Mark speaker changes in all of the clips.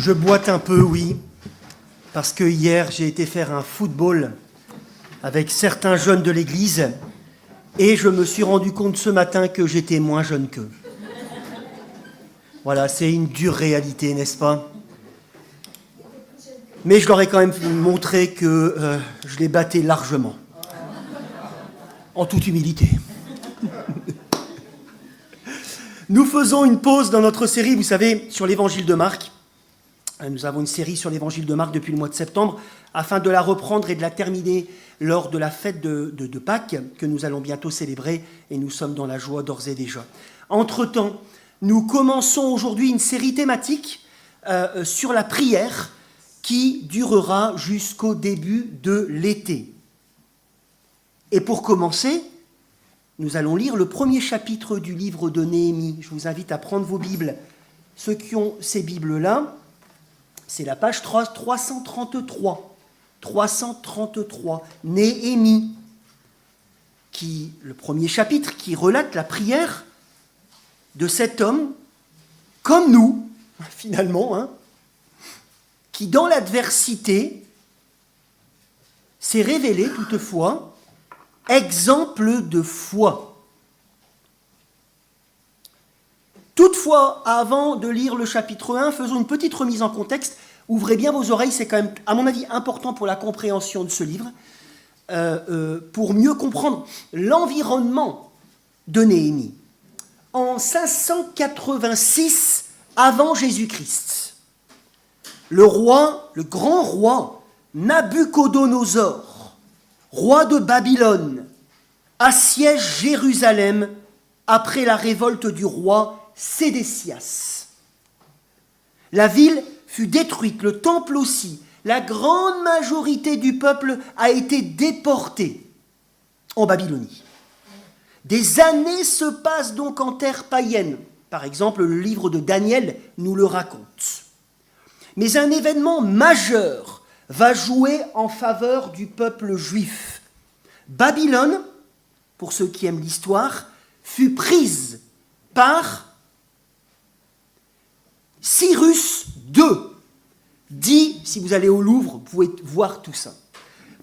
Speaker 1: Je boite un peu, oui, parce que hier j'ai été faire un football avec certains jeunes de l'église et je me suis rendu compte ce matin que j'étais moins jeune qu'eux. Voilà, c'est une dure réalité, n'est-ce pas? Mais je leur ai quand même montré que je les battais largement, en toute humilité. Nous faisons une pause dans notre série, vous savez, sur l'évangile de Marc. Nous avons une série sur l'évangile de Marc depuis le mois de septembre, afin de la reprendre et de la terminer lors de la fête de Pâques, que nous allons bientôt célébrer, et nous sommes dans la joie d'ores et déjà. Entre-temps, nous commençons aujourd'hui une série thématique sur la prière, qui durera jusqu'au début de l'été. Et pour commencer, nous allons lire le premier chapitre du livre de Néhémie. Je vous invite à prendre vos Bibles. Ceux qui ont ces Bibles-là, c'est la page 333. 333, Néhémie, le premier chapitre qui relate la prière de cet homme, comme nous, finalement, qui dans l'adversité s'est révélé toutefois exemple de foi. Toutefois, avant de lire le chapitre 1, faisons une petite remise en contexte. Ouvrez bien vos oreilles, c'est quand même, à mon avis, important pour la compréhension de ce livre, pour mieux comprendre l'environnement de Néhémie. En 586 avant Jésus-Christ, le grand roi Nabuchodonosor, roi de Babylone, assiège Jérusalem après la révolte du roi Sédécias. La ville fut détruite, le temple aussi. La grande majorité du peuple a été déportée en Babylonie. Des années se passent donc en terre païenne. Par exemple, le livre de Daniel nous le raconte. Mais un événement majeur va jouer en faveur du peuple juif. Babylone, pour ceux qui aiment l'histoire, fut prise par Cyrus II. Dit, si vous allez au Louvre, vous pouvez voir tout ça.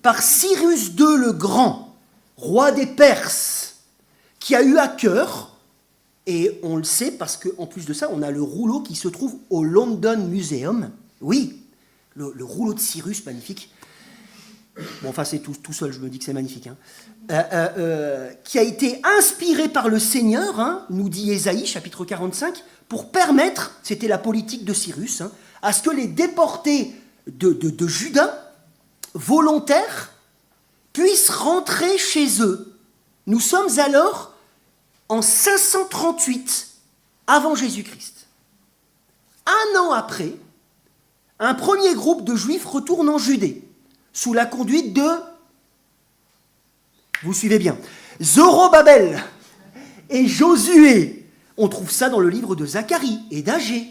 Speaker 1: Par Cyrus II le Grand, roi des Perses, qui a eu à cœur, et on le sait parce qu'en plus de ça, on a le rouleau qui se trouve au London Museum. Oui, le rouleau de Cyrus, magnifique. Bon, enfin, c'est tout seul, je me dis que c'est magnifique. Qui a été inspiré par le Seigneur, nous dit Ésaïe, chapitre 45, pour permettre, c'était la politique de Cyrus, à ce que les déportés de Juda, volontaires, puissent rentrer chez eux. Nous sommes alors en 538 avant Jésus-Christ. Un an après, un premier groupe de Juifs retourne en Judée, sous la conduite de, vous suivez bien, Zorobabel et Josué. On trouve ça dans le livre de Zacharie et d'Agée.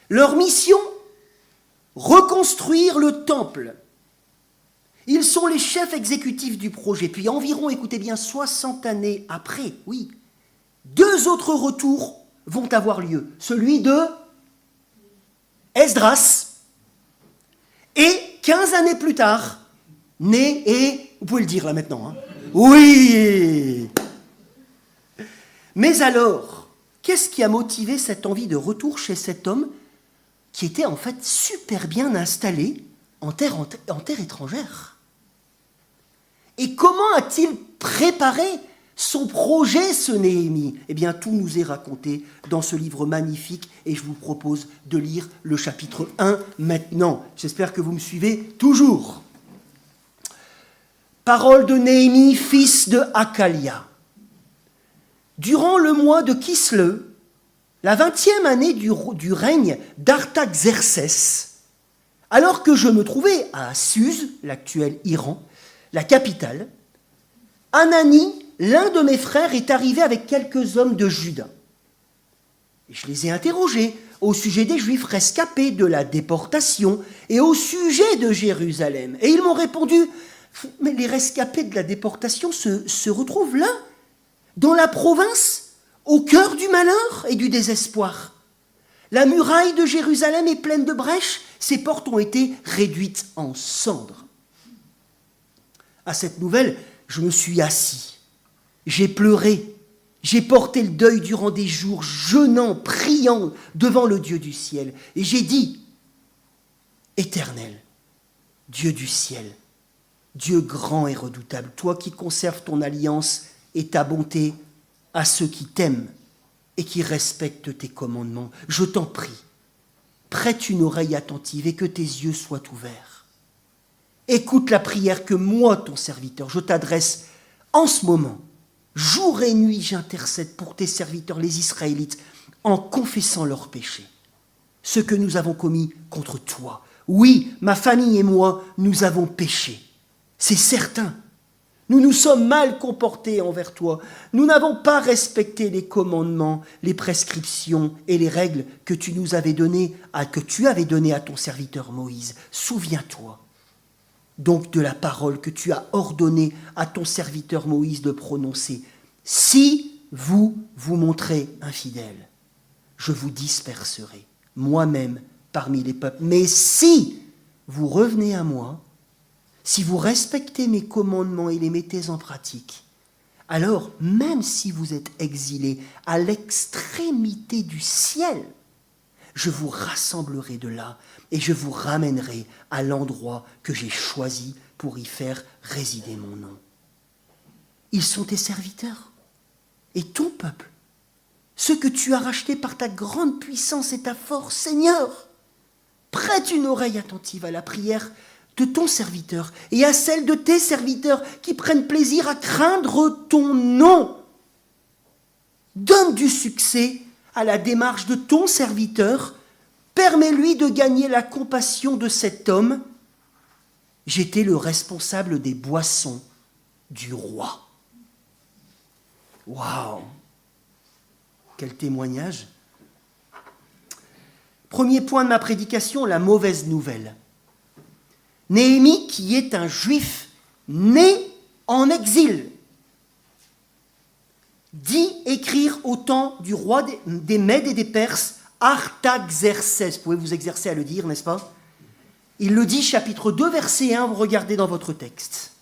Speaker 1: Leur mission, reconstruire le temple. Ils sont les chefs exécutifs du projet. Puis environ, écoutez bien, 60 années après, oui, 2 autres retours vont avoir lieu. Celui de Esdras et 15 années plus tard, et vous pouvez le dire là maintenant, oui. Mais alors, qu'est-ce qui a motivé cette envie de retour chez cet homme qui était en fait super bien installé en terre étrangère? Et comment a-t-il préparé son projet, ce Néhémie? Eh bien, tout nous est raconté dans ce livre magnifique et je vous propose de lire le chapitre 1 maintenant. J'espère que vous me suivez toujours. Parole de Néhémie, fils de Hakalia. Durant le mois de Kislev, la 20e année du règne d'Artaxerxès, alors que je me trouvais à Suse, l'actuel Iran, la capitale, Anani, l'un de mes frères, est arrivé avec quelques hommes de Juda. Et je les ai interrogés au sujet des Juifs rescapés de la déportation et au sujet de Jérusalem. Et ils m'ont répondu, mais les rescapés de la déportation se retrouvent là, dans la province, au cœur du malheur et du désespoir. La muraille de Jérusalem est pleine de brèches, ses portes ont été réduites en cendres. À cette nouvelle, je me suis assis, j'ai pleuré, j'ai porté le deuil durant des jours, jeûnant, priant devant le Dieu du ciel. Et j'ai dit, Éternel, Dieu du ciel, Dieu grand et redoutable, toi qui conserves ton alliance et ta bonté à ceux qui t'aiment et qui respectent tes commandements, je t'en prie, prête une oreille attentive et que tes yeux soient ouverts. Écoute la prière que moi, ton serviteur, je t'adresse en ce moment. Jour et nuit, j'intercède pour tes serviteurs, les Israélites, en confessant leurs péchés, ce que nous avons commis contre toi. Oui, ma famille et moi, nous avons péché. C'est certain. Nous nous sommes mal comportés envers toi. Nous n'avons pas respecté les commandements, les prescriptions et les règles que tu avais données à ton serviteur Moïse. Souviens-toi donc de la parole que tu as ordonné à ton serviteur Moïse de prononcer. Si vous vous montrez infidèles, je vous disperserai, moi-même, parmi les peuples. Mais si vous revenez à moi, si vous respectez mes commandements et les mettez en pratique, alors, même si vous êtes exilés à l'extrémité du ciel, je vous rassemblerai de là et je vous ramènerai à l'endroit que j'ai choisi pour y faire résider mon nom. Ils sont tes serviteurs et ton peuple, ceux que tu as rachetés par ta grande puissance et ta force. Seigneur, prête une oreille attentive à la prière de ton serviteur et à celle de tes serviteurs qui prennent plaisir à craindre ton nom. Donne du succès à la démarche de ton serviteur, permets-lui de gagner la compassion de cet homme. J'étais le responsable des boissons du roi. Waouh! Quel témoignage! Premier point de ma prédication, la mauvaise nouvelle. Néhémie, qui est un juif né en exil, dit écrire au temps du roi des Mèdes et des Perses, Artaxerxès. Vous pouvez vous exercer à le dire, n'est-ce pas? Il le dit, chapitre 2, verset 1, vous regardez dans votre texte.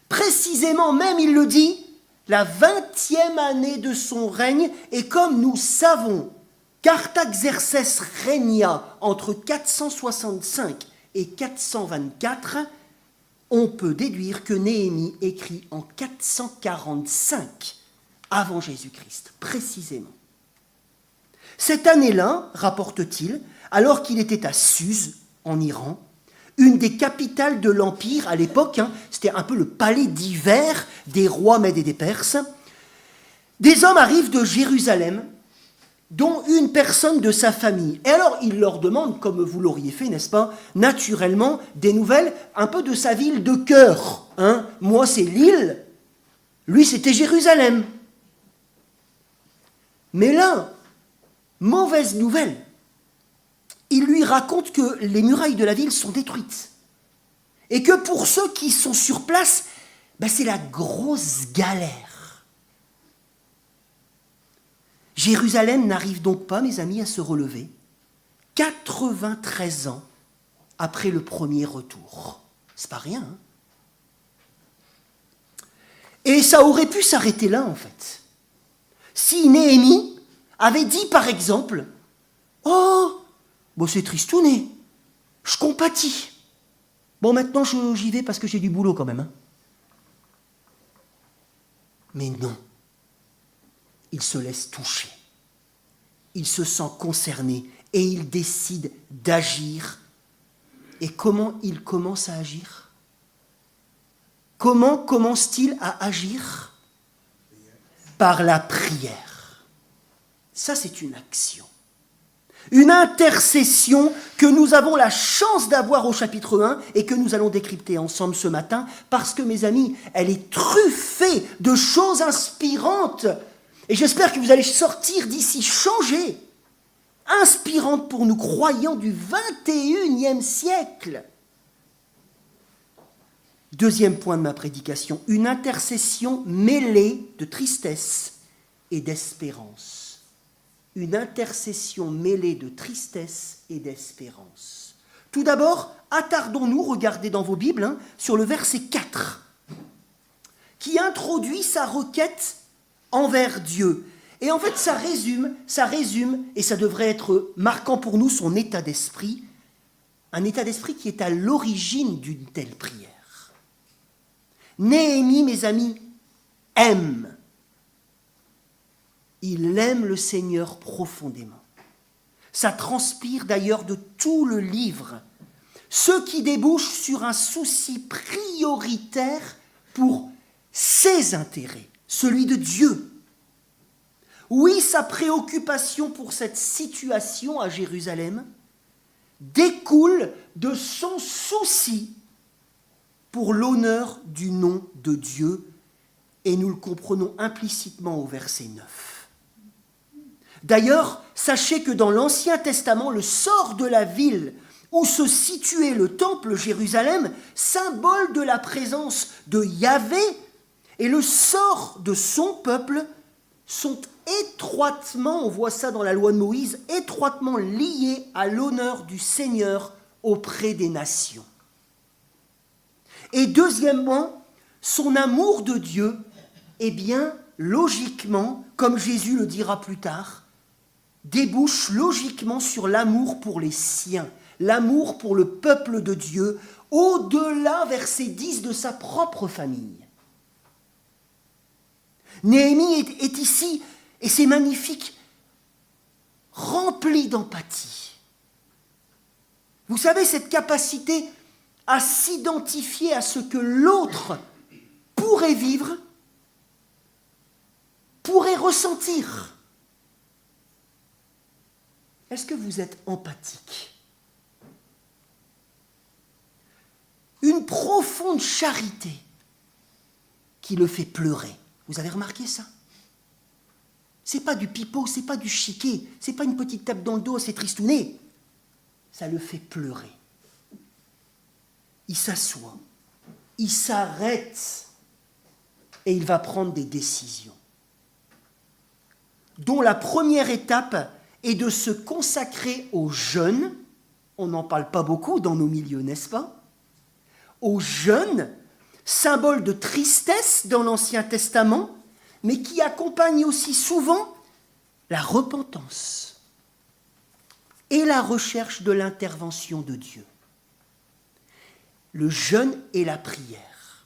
Speaker 1: Précisément, même il le dit, la 20e année de son règne, et comme nous savons qu'Artaxerxès régna entre 465 et 424, on peut déduire que Néhémie écrit en 445 avant Jésus-Christ, précisément. Cette année-là, rapporte-t-il, alors qu'il était à Suse, en Iran, une des capitales de l'Empire à l'époque, c'était un peu le palais d'hiver des rois Mèdes et des Perses, des hommes arrivent de Jérusalem, dont une personne de sa famille. Et alors, il leur demande, comme vous l'auriez fait, n'est-ce pas, naturellement, des nouvelles un peu de sa ville de cœur. Moi, c'est Lille, lui, c'était Jérusalem. Mais là, mauvaise nouvelle, il lui raconte que les murailles de la ville sont détruites. Et que pour ceux qui sont sur place, c'est la grosse galère. Jérusalem n'arrive donc pas, mes amis, à se relever 93 ans après le premier retour. C'est pas rien, Et ça aurait pu s'arrêter là, en fait. Si Néhémie avait dit, par exemple, « Oh, c'est tristouné, je compatis. Bon, maintenant, j'y vais parce que j'ai du boulot quand même. » Mais non. Il se laisse toucher. Il se sent concerné et il décide d'agir. Et comment il commence à agir? Comment commence-t-il à agir? Par la prière. Ça, c'est une action. Une intercession que nous avons la chance d'avoir au chapitre 1 et que nous allons décrypter ensemble ce matin parce que, mes amis, elle est truffée de choses inspirantes. Et j'espère que vous allez sortir d'ici changés, inspirantes pour nous croyants du 21e siècle. Deuxième point de ma prédication, une intercession mêlée de tristesse et d'espérance. une intercession mêlée de tristesse et d'espérance. Tout d'abord, attardons-nous, regardez dans vos Bibles, sur le verset 4, qui introduit sa requête envers Dieu. Et en fait, ça résume, et ça devrait être marquant pour nous, son état d'esprit, un état d'esprit qui est à l'origine d'une telle prière. Néhémie, mes amis, aime. Il aime le Seigneur profondément. Ça transpire d'ailleurs de tout le livre, ce qui débouche sur un souci prioritaire pour ses intérêts, celui de Dieu. Oui, sa préoccupation pour cette situation à Jérusalem découle de son souci pour l'honneur du nom de Dieu, et nous le comprenons implicitement au verset 9. D'ailleurs, sachez que dans l'Ancien Testament, le sort de la ville où se situait le temple Jérusalem, symbole de la présence de Yahvé, et le sort de son peuple sont étroitement, on voit ça dans la loi de Moïse, étroitement liés à l'honneur du Seigneur auprès des nations. Et deuxièmement, son amour de Dieu, eh bien, logiquement, comme Jésus le dira plus tard, débouche logiquement sur l'amour pour les siens, l'amour pour le peuple de Dieu, au-delà, verset 10, de sa propre famille. Néhémie est ici, et c'est magnifique, rempli d'empathie. Vous savez, cette capacité à s'identifier à ce que l'autre pourrait vivre, pourrait ressentir. Est-ce que vous êtes empathique? Une profonde charité qui le fait pleurer. Vous avez remarqué ça? C'est pas du pipeau, c'est pas du chiquet, c'est pas une petite tape dans le dos, c'est tristouné. Ça le fait pleurer. Il s'assoit, il s'arrête et il va prendre des décisions, dont la première étape est de se consacrer aux jeunes. On n'en parle pas beaucoup dans nos milieux, n'est-ce pas? Aux jeunes, symbole de tristesse dans l'Ancien Testament, mais qui accompagne aussi souvent la repentance et la recherche de l'intervention de Dieu. Le jeûne et la prière.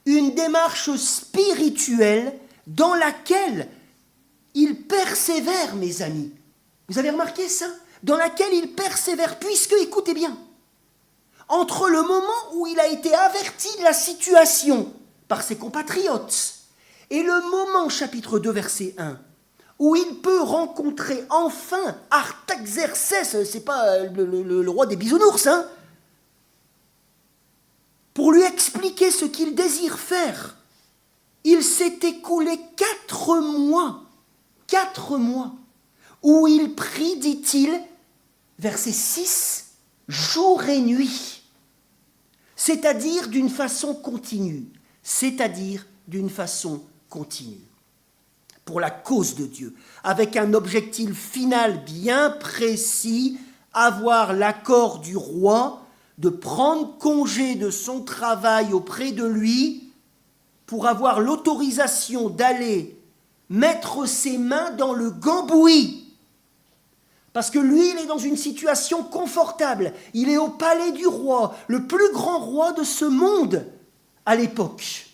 Speaker 1: Une démarche spirituelle dans laquelle il persévère, mes amis. Vous avez remarqué ça? Dans laquelle il persévère, puisque, écoutez bien, entre le moment où il a été averti de la situation par ses compatriotes et le moment, chapitre 2, verset 1, où il peut rencontrer enfin Artaxerxès, c'est pas le roi des bisounours, hein, pour lui expliquer ce qu'il désire faire, il s'est écoulé 4 mois, où il prie, dit-il, verset 6, jour et nuit, c'est-à-dire d'une façon continue, pour la cause de Dieu, avec un objectif final bien précis, avoir l'accord du roi de prendre congé de son travail auprès de lui pour avoir l'autorisation d'aller mettre ses mains dans le gambouis. Parce que lui, il est dans une situation confortable. Il est au palais du roi, le plus grand roi de ce monde à l'époque.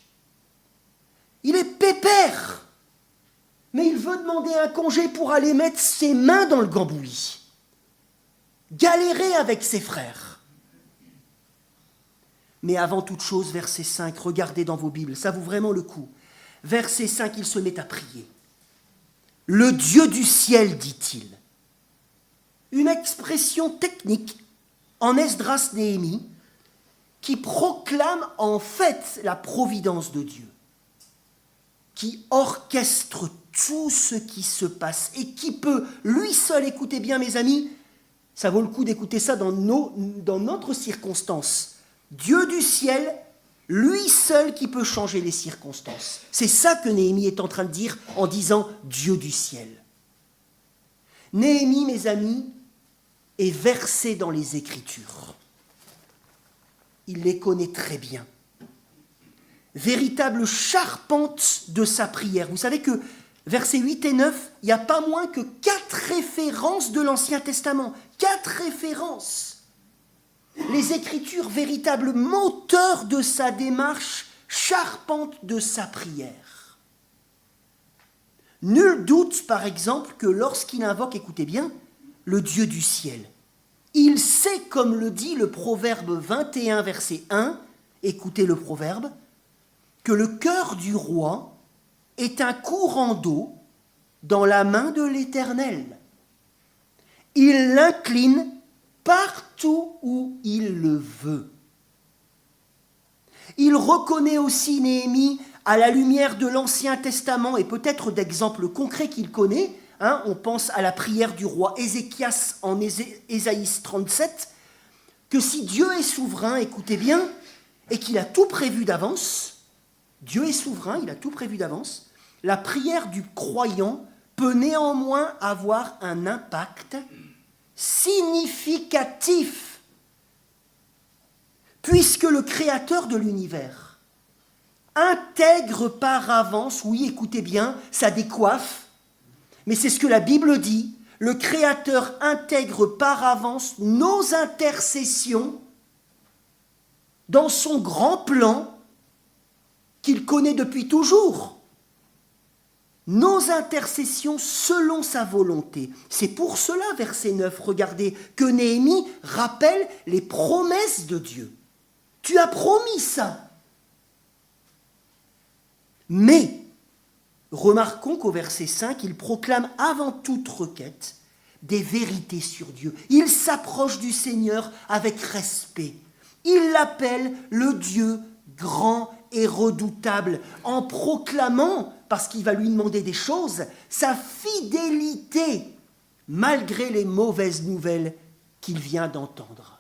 Speaker 1: Il est pépère, mais il veut demander un congé pour aller mettre ses mains dans le gambouis. Galérer avec ses frères. Mais avant toute chose, verset 5, regardez dans vos Bibles, ça vaut vraiment le coup. Verset 5, il se met à prier. Le Dieu du ciel, dit-il. Une expression technique en Esdras Néhémie qui proclame en fait la providence de Dieu, qui orchestre tout ce qui se passe et qui peut, lui seul, écoutez bien mes amis, ça vaut le coup d'écouter ça dans notre circonstance. Dieu du ciel, lui seul qui peut changer les circonstances. C'est ça que Néhémie est en train de dire en disant Dieu du ciel. Néhémie, mes amis, est versé dans les Écritures. Il les connaît très bien. Véritable charpente de sa prière. Vous savez que versets 8 et 9, il n'y a pas moins que 4 références de l'Ancien Testament. 4 références. Les Écritures, véritable moteur de sa démarche, charpente de sa prière. Nul doute, par exemple, que lorsqu'il invoque, écoutez bien, le Dieu du ciel, il sait, comme le dit le Proverbe 21, verset 1, écoutez le proverbe, que le cœur du roi est un courant d'eau dans la main de l'Éternel. Il l'incline partout où il le veut. Il reconnaît aussi Néhémie à la lumière de l'Ancien Testament et peut-être d'exemples concrets qu'il connaît. On pense à la prière du roi Ézéchias en Ésaïe 37, que si Dieu est souverain, écoutez bien, et qu'il a tout prévu d'avance, Dieu est souverain, il a tout prévu d'avance, la prière du croyant peut néanmoins avoir un impact significatif, puisque le Créateur de l'univers intègre par avance, oui, écoutez bien, ça décoiffe, mais c'est ce que la Bible dit, le Créateur intègre par avance nos intercessions dans son grand plan qu'il connaît depuis toujours. Nos intercessions selon sa volonté. C'est pour cela, verset 9, regardez, que Néhémie rappelle les promesses de Dieu. Tu as promis ça. Mais, remarquons qu'au verset 5, il proclame avant toute requête des vérités sur Dieu. Il s'approche du Seigneur avec respect. Il l'appelle le Dieu grand et redoutable, en proclamant, parce qu'il va lui demander des choses, sa fidélité, malgré les mauvaises nouvelles qu'il vient d'entendre.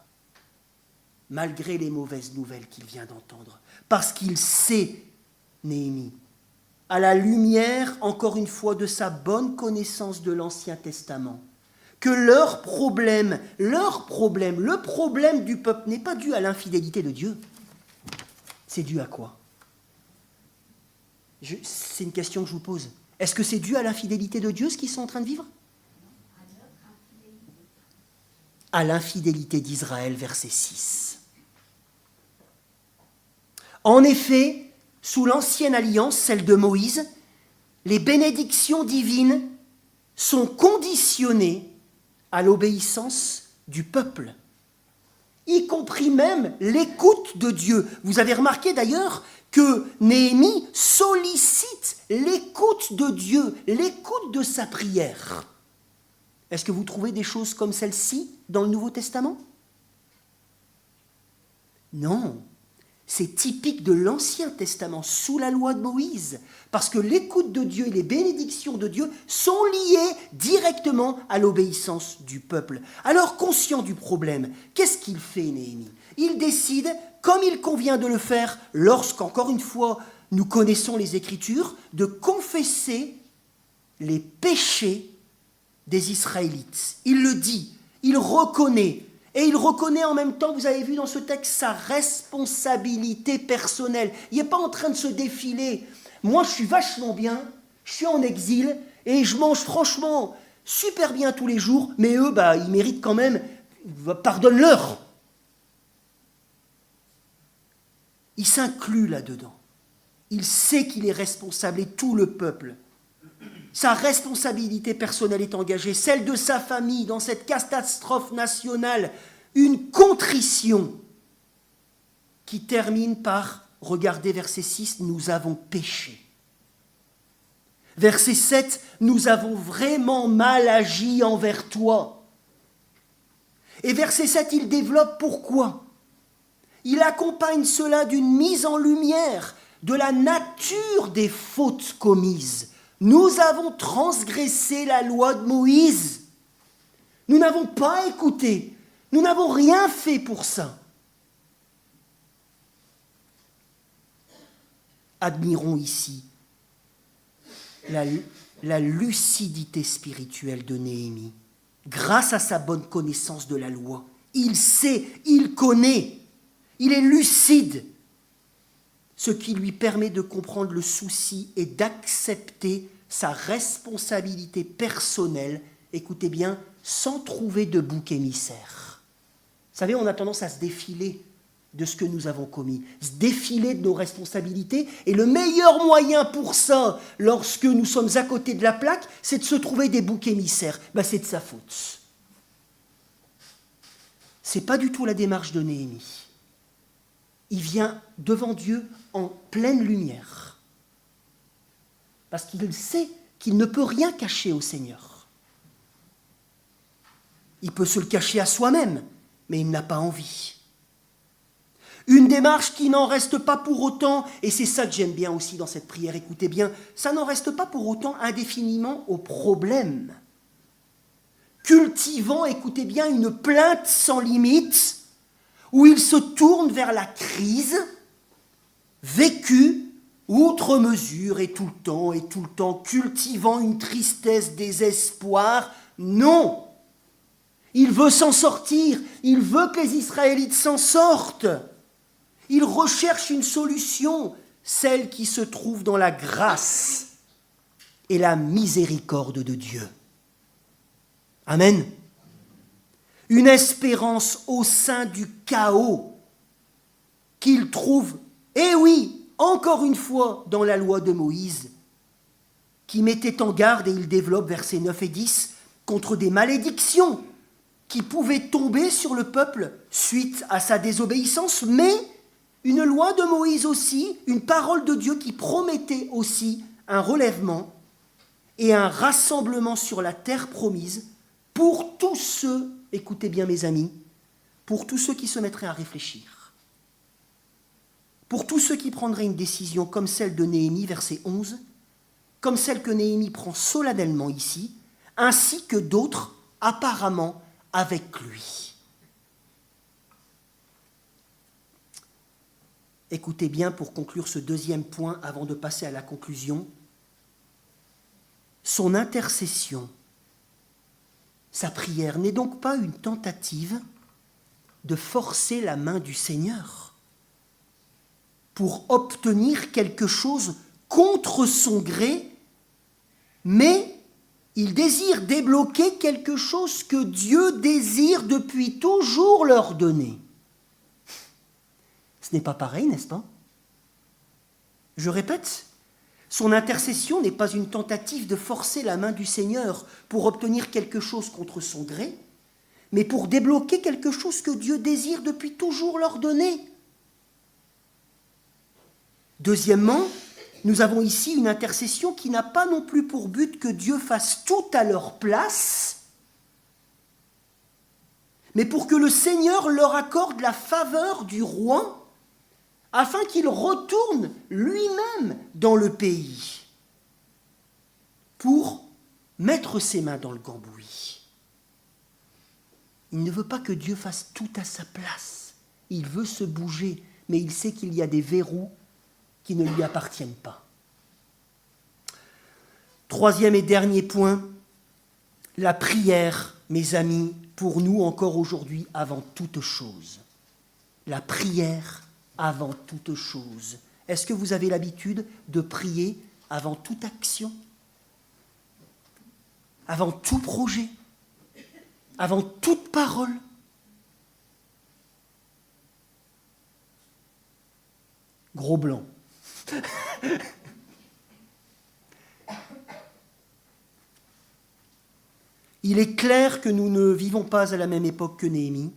Speaker 1: Malgré les mauvaises nouvelles qu'il vient d'entendre. Parce qu'il sait, Néhémie, à la lumière, encore une fois, de sa bonne connaissance de l'Ancien Testament, que le problème du peuple n'est pas dû à l'infidélité de Dieu. C'est dû à quoi? C'est une question que je vous pose. Est-ce que c'est dû à l'infidélité de Dieu, ce qu'ils sont en train de vivre? À l'infidélité d'Israël, verset 6. En effet, sous l'ancienne alliance, celle de Moïse, les bénédictions divines sont conditionnées à l'obéissance du peuple, y compris même l'écoute de Dieu. Vous avez remarqué d'ailleurs que Néhémie sollicite l'écoute de Dieu, l'écoute de sa prière. Est-ce que vous trouvez des choses comme celle-ci dans le Nouveau Testament? Non. C'est typique de l'Ancien Testament, sous la loi de Moïse, parce que l'écoute de Dieu et les bénédictions de Dieu sont liées directement à l'obéissance du peuple. Alors, conscient du problème, qu'est-ce qu'il fait, Néhémie? Il décide, comme il convient de le faire lorsqu'encore une fois nous connaissons les Écritures, de confesser les péchés des Israélites. Il le dit, il reconnaît. Et il reconnaît en même temps, vous avez vu dans ce texte, sa responsabilité personnelle. Il n'est pas en train de se défiler. Moi, je suis vachement bien, je suis en exil, et je mange franchement super bien tous les jours, mais eux, ils méritent quand même, pardonne-leur. Il s'inclut là-dedans. Il sait qu'il est responsable, et tout le peuple. Sa responsabilité personnelle est engagée, celle de sa famille dans cette catastrophe nationale, une contrition qui termine par, regardez verset 6, nous avons péché. Verset 7, nous avons vraiment mal agi envers toi. Et verset 7, il développe pourquoi. Il accompagne cela d'une mise en lumière de la nature des fautes commises. Nous avons transgressé la loi de Moïse. Nous n'avons pas écouté. Nous n'avons rien fait pour ça. Admirons ici la lucidité spirituelle de Néhémie. grâce à sa bonne connaissance de la loi. Il sait, il connaît, il est lucide, ce qui lui permet de comprendre le souci et d'accepter sa responsabilité personnelle, écoutez bien, sans trouver de bouc émissaire. Vous savez, on a tendance à se défiler de ce que nous avons commis, se défiler de nos responsabilités, et le meilleur moyen pour ça, lorsque nous sommes à côté de la plaque, c'est de se trouver des boucs émissaires. C'est de sa faute. Ce n'est pas du tout la démarche de Néhémie. Il vient devant Dieu en pleine lumière, parce qu'il sait qu'il ne peut rien cacher au Seigneur. Il peut se le cacher à soi-même, mais il n'a pas envie. Une démarche qui n'en reste pas pour autant, et c'est ça que j'aime bien aussi dans cette prière, écoutez bien, ça n'en reste pas pour autant indéfiniment au problème. Cultivant, écoutez bien, une plainte sans limite, où il se tourne vers la crise, vécue, outre mesure, et tout le temps, cultivant une tristesse, désespoir. Non! Il veut s'en sortir, il veut que les Israélites s'en sortent. Il recherche une solution, celle qui se trouve dans la grâce et la miséricorde de Dieu. Amen. Une espérance au sein du chaos qu'il trouve, et oui, encore une fois, dans la loi de Moïse, qui mettait en garde, et il développe versets 9 et 10, contre des malédictions qui pouvaient tomber sur le peuple suite à sa désobéissance, mais une loi de Moïse aussi, une parole de Dieu qui promettait aussi un relèvement et un rassemblement sur la terre promise pour tous ceux, écoutez bien mes amis, pour tous ceux qui se mettraient à réfléchir, pour tous ceux qui prendraient une décision comme celle de Néhémie, verset 11, comme celle que Néhémie prend solennellement ici, ainsi que d'autres apparemment avec lui. Écoutez bien pour conclure ce deuxième point avant de passer à la conclusion. Son intercession, sa prière n'est donc pas une tentative de forcer la main du Seigneur pour obtenir quelque chose contre son gré, mais il désire débloquer quelque chose que Dieu désire depuis toujours leur donner. Ce n'est pas pareil, n'est-ce pas? Je répète, son intercession n'est pas une tentative de forcer la main du Seigneur pour obtenir quelque chose contre son gré, mais pour débloquer quelque chose que Dieu désire depuis toujours leur donner. Deuxièmement, nous avons ici une intercession qui n'a pas non plus pour but que Dieu fasse tout à leur place, mais pour que le Seigneur leur accorde la faveur du roi afin qu'il retourne lui-même dans le pays pour mettre ses mains dans le cambouis. Il ne veut pas que Dieu fasse tout à sa place. Il veut se bouger, mais il sait qu'il y a des verrous qui ne lui appartiennent pas. Troisième et dernier point, la prière, mes amis, pour nous encore aujourd'hui avant toute chose. La prière avant toute chose. Est-ce que vous avez l'habitude de prier avant toute action, avant tout projet, avant toute parole? Gros blanc. Il est clair que nous ne vivons pas à la même époque que Néhémie.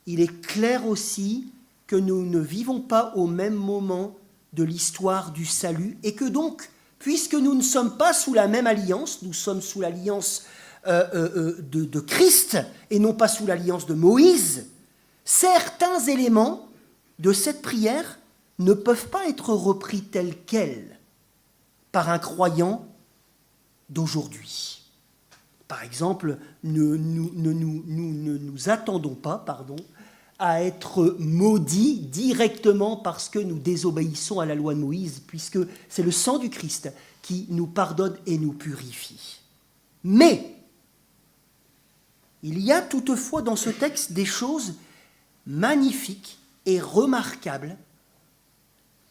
Speaker 1: Il est clair aussi que nous ne vivons pas au même moment de l'histoire du salut et que donc, puisque nous ne sommes pas sous la même alliance, nous sommes sous l'alliance de Christ et non pas sous l'alliance de Moïse, certains éléments de cette prière ne peuvent pas être repris tels quels par un croyant d'aujourd'hui. Par exemple, ne nous attendons pas, à être maudits directement parce que nous désobéissons à la loi de Moïse, puisque c'est le sang du Christ qui nous pardonne et nous purifie. Mais Il y a toutefois dans ce texte des choses magnifiques et remarquables,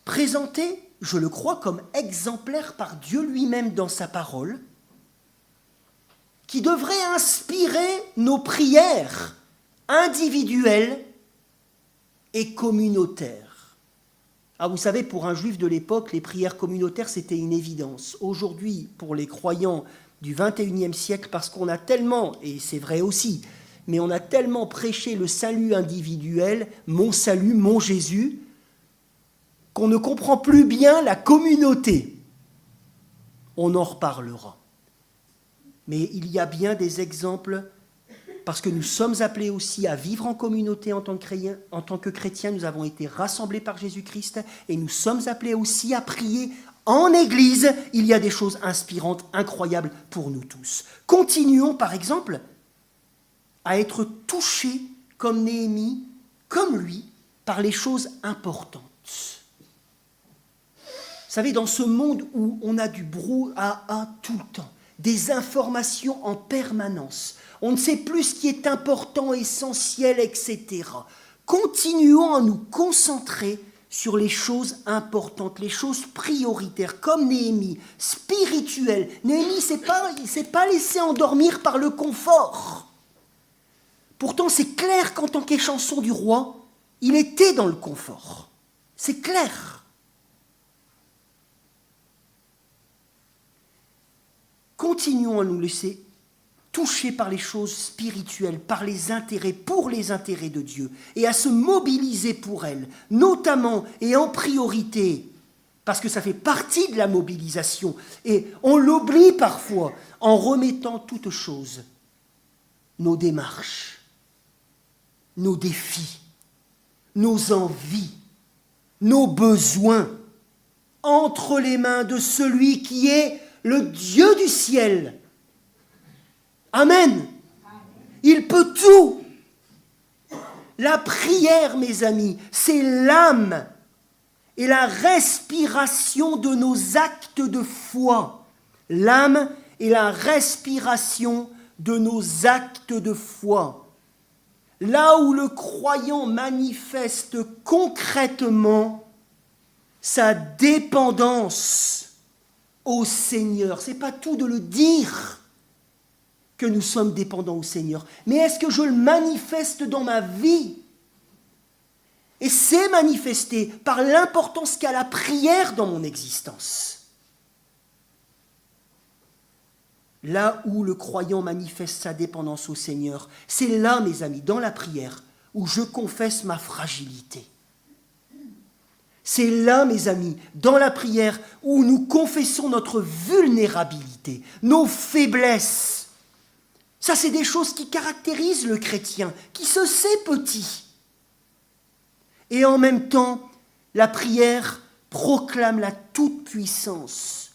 Speaker 1: présentées, je le crois, comme exemplaires par Dieu lui-même dans sa parole, qui devraient inspirer nos prières individuelles et communautaires. Ah, vous savez, pour un juif de l'époque, les prières communautaires, c'était une évidence. Aujourd'hui, pour les croyants du XXIe siècle, parce qu'on a tellement, et c'est vrai aussi, mais on a tellement prêché le salut individuel, mon salut, mon Jésus, qu'on ne comprend plus bien la communauté. On en reparlera. Mais il y a bien des exemples, parce que nous sommes appelés aussi à vivre en communauté en tant que chrétiens. Nous avons été rassemblés par Jésus-Christ et nous sommes appelés aussi à prier en Église. Il y a des choses inspirantes, incroyables pour nous tous. Continuons par exemple à être touchés comme Néhémie, comme lui, par les choses importantes. Vous savez, dans ce monde où on a du brouhaha tout le temps, des informations en permanence, on ne sait plus ce qui est important, essentiel, etc. Continuons à nous concentrer sur les choses importantes, les choses prioritaires, comme Néhémie, spirituelles. Néhémie il ne s'est pas laissé endormir par le confort. Pourtant, c'est clair qu'en tant qu'échanson du roi, il était dans le confort. C'est clair. Continuons à nous laisser toucher par les choses spirituelles, par les intérêts, pour les intérêts de Dieu, et à se mobiliser pour elles, notamment et en priorité, parce que ça fait partie de la mobilisation, et on l'oublie parfois, en remettant toutes choses, nos démarches, nos défis, nos envies, nos besoins, entre les mains de celui qui est le Dieu du ciel. Amen. Il peut tout. La prière, mes amis, c'est l'âme et la respiration de nos actes de foi. L'âme et la respiration de nos actes de foi. Là où le croyant manifeste concrètement sa dépendance au Seigneur. Ce n'est pas tout de le dire que nous sommes dépendants au Seigneur, mais est-ce que je le manifeste dans ma vie? Et c'est manifesté par l'importance qu'a la prière dans mon existence. Là où le croyant manifeste sa dépendance au Seigneur, c'est là, mes amis, dans la prière, où je confesse ma fragilité. C'est là, mes amis, dans la prière, où nous confessons notre vulnérabilité, nos faiblesses. Ça, c'est des choses qui caractérisent le chrétien, qui se sait petit. Et en même temps, la prière proclame la toute-puissance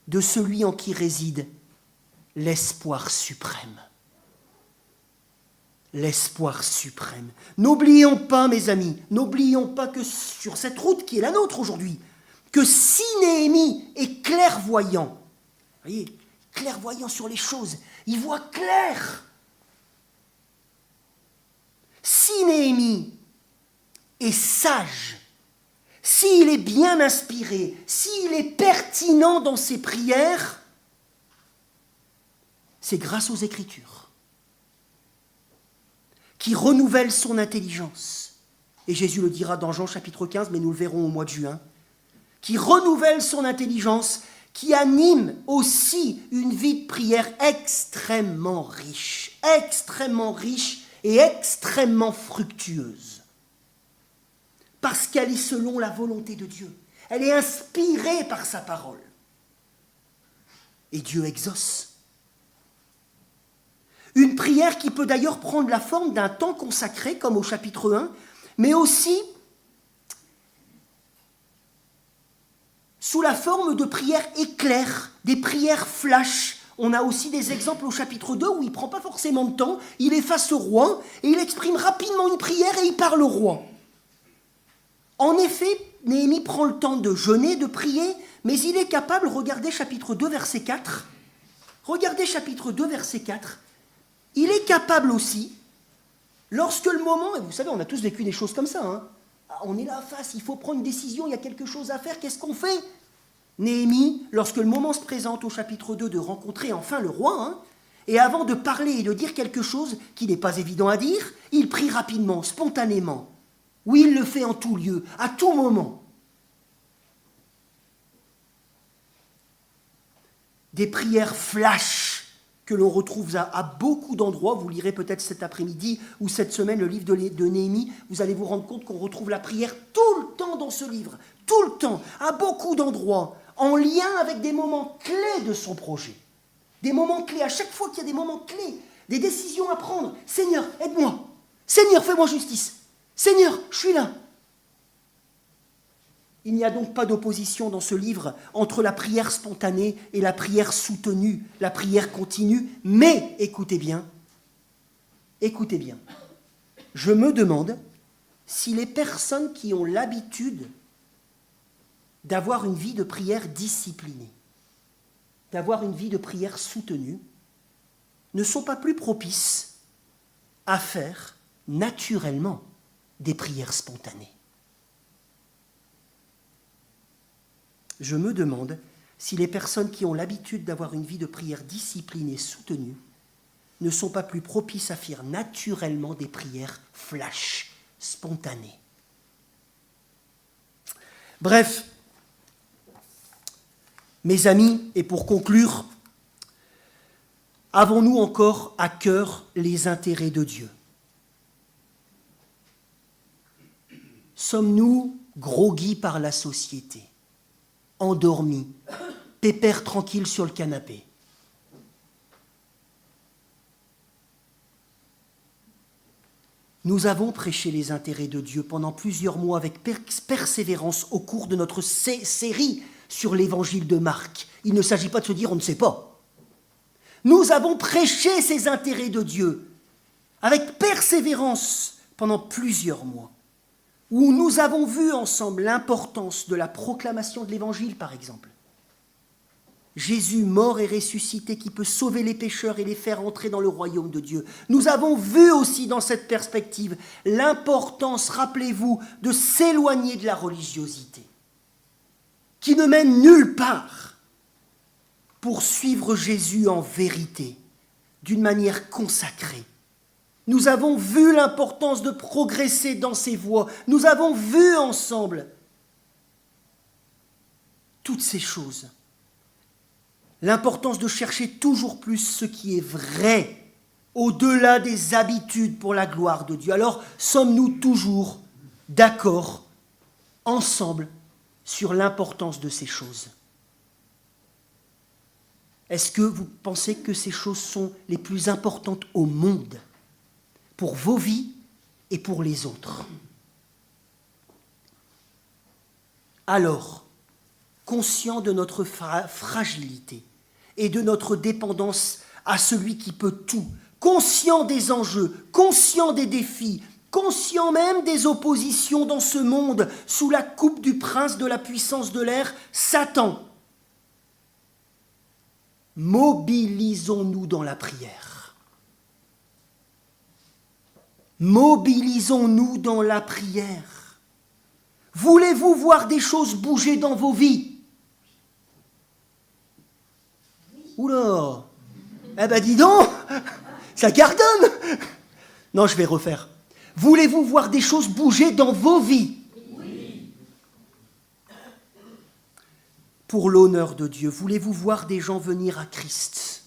Speaker 1: de celui en qui réside l'espoir suprême. L'espoir suprême. N'oublions pas, mes amis, n'oublions pas que sur cette route qui est la nôtre aujourd'hui, que si Néhémie est clairvoyant, vous voyez, clairvoyant sur les choses, il voit clair. Si Néhémie est sage, s'il est bien inspiré, s'il est pertinent dans ses prières, c'est grâce aux Écritures qui renouvelle son intelligence. Et Jésus le dira dans Jean chapitre 15, mais nous le verrons au mois de juin. Qui renouvelle son intelligence, qui anime aussi une vie de prière extrêmement riche et extrêmement fructueuse. Parce qu'elle est selon la volonté de Dieu. Elle est inspirée par sa parole. Et Dieu exauce. Une prière qui peut d'ailleurs prendre la forme d'un temps consacré, comme au chapitre 1, mais aussi sous la forme de prières éclairs, des prières flash. On a aussi des exemples au chapitre 2 où il ne prend pas forcément de temps, il est face au roi et il exprime rapidement une prière et il parle au roi. En effet, Néhémie prend le temps de jeûner, de prier, mais il est capable, regardez chapitre 2, verset 4, regardez chapitre 2, verset 4, il est capable aussi, lorsque le moment, et vous savez, on a tous vécu des choses comme ça, hein, on est là face, il faut prendre une décision, il y a quelque chose à faire, qu'est-ce qu'on fait? Néhémie, lorsque le moment se présente au chapitre 2 de rencontrer enfin le roi, hein, et avant de parler et de dire quelque chose qui n'est pas évident à dire, il prie rapidement, spontanément. Oui, il le fait en tout lieu, à tout moment. Des prières flash que l'on retrouve à beaucoup d'endroits. Vous lirez peut-être cet après-midi ou cette semaine le livre de Néhémie. Vous allez vous rendre compte qu'on retrouve la prière tout le temps dans ce livre. Tout le temps, à beaucoup d'endroits, en lien avec des moments clés de son projet. Des moments clés, à chaque fois qu'il y a des moments clés, des décisions à prendre. Seigneur, aide-moi. Seigneur, fais-moi justice. Seigneur, je suis là. Il n'y a donc pas d'opposition dans ce livre entre la prière spontanée et la prière soutenue, la prière continue. Mais, écoutez bien, je me demande si les personnes qui ont l'habitude d'avoir une vie de prière disciplinée, d'avoir une vie de prière soutenue, ne sont pas plus propices à faire naturellement des prières spontanées. Je me demande si les personnes qui ont l'habitude d'avoir une vie de prière disciplinée, soutenue, ne sont pas plus propices à faire naturellement des prières flash, spontanées. Bref, mes amis, et pour conclure, avons-nous encore à cœur les intérêts de Dieu? Sommes-nous groggy par la société, endormis, pépères tranquilles sur le canapé? Nous avons prêché les intérêts de Dieu pendant plusieurs mois avec persévérance au cours de notre série sur l'évangile de Marc. Il ne s'agit pas de se dire on ne sait pas. Nous avons prêché ces intérêts de Dieu avec persévérance pendant plusieurs mois, où nous avons vu ensemble l'importance de la proclamation de l'évangile, par exemple. Jésus, mort et ressuscité, qui peut sauver les pécheurs et les faire entrer dans le royaume de Dieu. Nous avons vu aussi dans cette perspective l'importance, rappelez-vous, de s'éloigner de la religiosité, qui ne mène nulle part, pour suivre Jésus en vérité, d'une manière consacrée. Nous avons vu l'importance de progresser dans ces voies. Nous avons vu ensemble toutes ces choses. L'importance de chercher toujours plus ce qui est vrai, au-delà des habitudes pour la gloire de Dieu. Alors, sommes-nous toujours d'accord, ensemble, sur l'importance de ces choses? Est-ce que vous pensez que ces choses sont les plus importantes au monde, pour vos vies et pour les autres? Alors, conscient de notre fragilité et de notre dépendance à celui qui peut tout, conscient des enjeux, conscient des défis, conscient même des oppositions dans ce monde sous la coupe du prince de la puissance de l'air, Satan, mobilisons-nous dans la prière. Mobilisons-nous dans la prière. Voulez-vous voir des choses bouger dans vos vies? Oula! Eh ben dis donc, ça cartonne! Non, je vais refaire. Voulez-vous voir des choses bouger dans vos vies? Oui. Pour l'honneur de Dieu, voulez-vous voir des gens venir à Christ?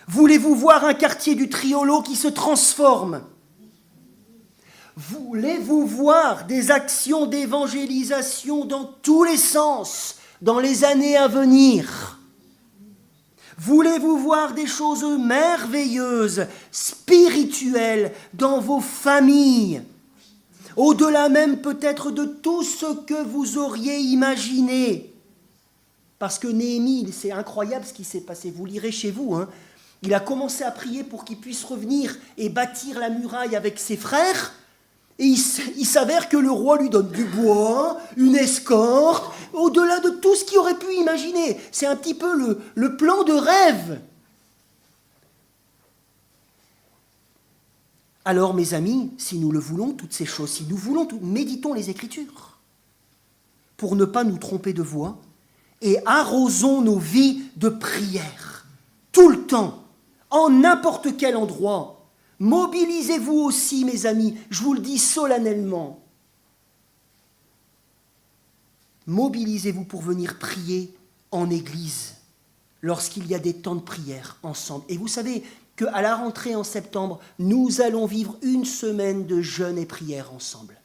Speaker 1: Voulez-vous voir un quartier du Triolo qui se transforme? Voulez-vous voir des actions d'évangélisation dans tous les sens dans les années à venir? Voulez-vous voir des choses merveilleuses, spirituelles dans vos familles, au-delà même peut-être de tout ce que vous auriez imaginé? Parce que Néhémie, c'est incroyable ce qui s'est passé, vous lirez chez vous, hein. Il a commencé à prier pour qu'il puisse revenir et bâtir la muraille avec ses frères, et il s'avère que le roi lui donne du bois, une escorte, au-delà de tout ce qu'il aurait pu imaginer. C'est un petit peu le plan de rêve. Alors, mes amis, si nous le voulons, toutes ces choses, si nous voulons, méditons les Écritures, pour ne pas nous tromper de voie, et arrosons nos vies de prière, tout le temps, en n'importe quel endroit. Mobilisez-vous aussi, mes amis, je vous le dis solennellement. Mobilisez-vous pour venir prier en Église, lorsqu'il y a des temps de prière ensemble. Et vous savez qu'à la rentrée en septembre, nous allons vivre une semaine de jeûne et prière ensemble.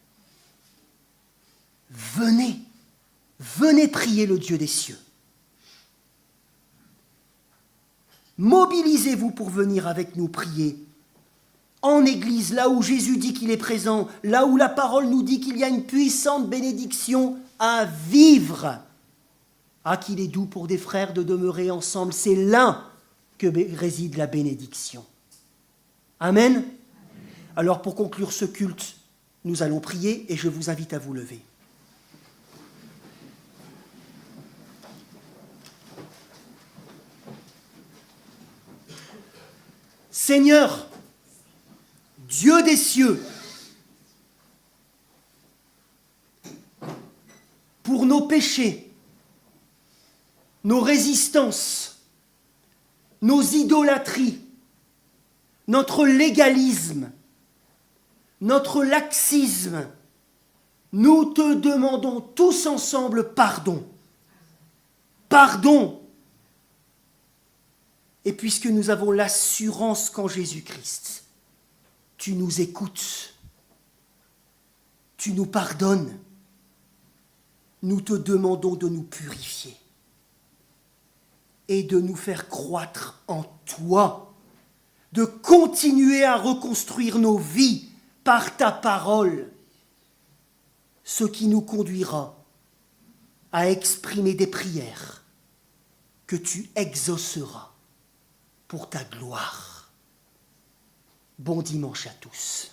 Speaker 1: Venez, venez prier le Dieu des cieux. Mobilisez-vous pour venir avec nous prier en Église, là où Jésus dit qu'il est présent, là où la parole nous dit qu'il y a une puissante bénédiction à vivre. Ah, qu'il est doux pour des frères de demeurer ensemble, c'est là que réside la bénédiction. Amen. Alors pour conclure ce culte, nous allons prier et je vous invite à vous lever. Seigneur, Dieu des cieux, pour nos péchés, nos résistances, nos idolâtries, notre légalisme, notre laxisme, nous te demandons tous ensemble pardon. Pardon. Et puisque nous avons l'assurance qu'en Jésus-Christ, tu nous écoutes, tu nous pardonnes, nous te demandons de nous purifier et de nous faire croître en toi, de continuer à reconstruire nos vies par ta parole, ce qui nous conduira à exprimer des prières que tu exauceras pour ta gloire. Bon dimanche à tous.